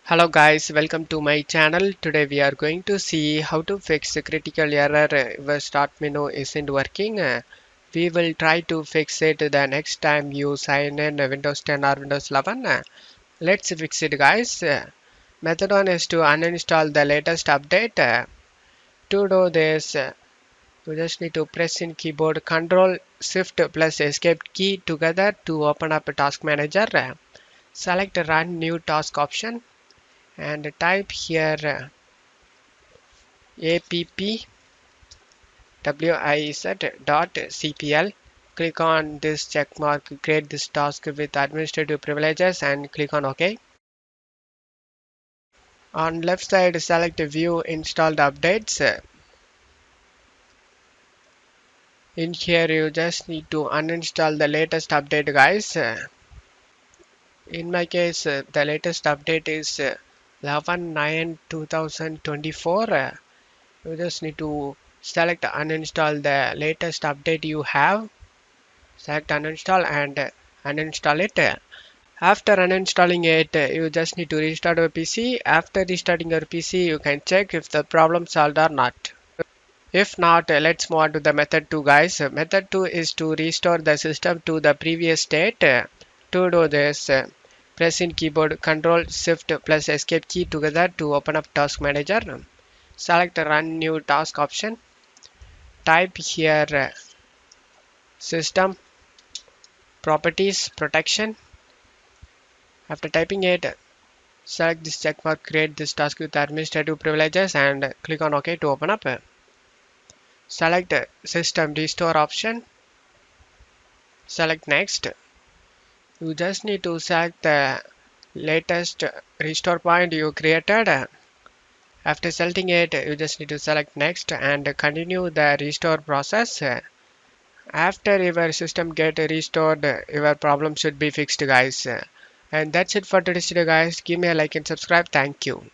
Hello guys, welcome to my channel. Today we are going to see how to fix a critical error where start menu isn't working. We will try to fix it the next time you sign in Windows 10 or Windows 11. Let's fix it guys. Method 1 is to uninstall the latest update. To do this, you just need to press in keyboard Ctrl Shift plus Escape key together to open up a task manager. Select run new task option and type here appwiz.cpl. Click on this check mark, create this task with administrative privileges and click on OK. On left side, select view installed updates. In here, you just need to uninstall the latest update guys. In my case, the latest update is 11/9/2024. You just need to select uninstall the latest update you have. Select uninstall and uninstall it. After uninstalling it, you just need to restart your PC. After restarting your PC, you can check if the problem solved or not. If not, let's move on to the method 2 guys. Method 2 is to restore the system to the previous state. To do this, press in keyboard Ctrl Shift plus Escape key together to open up Task Manager. Select Run New Task option. Type here System Properties Protection. After typing it, select this checkmark, create this task with administrative privileges and click on OK to open up. Select System Restore option. Select Next. You just need to select the latest restore point you created. After selecting it, you just need to select Next and continue the restore process. After your system get restored, your problem should be fixed guys. And that's it for today's video guys. Give me a like and subscribe. Thank you.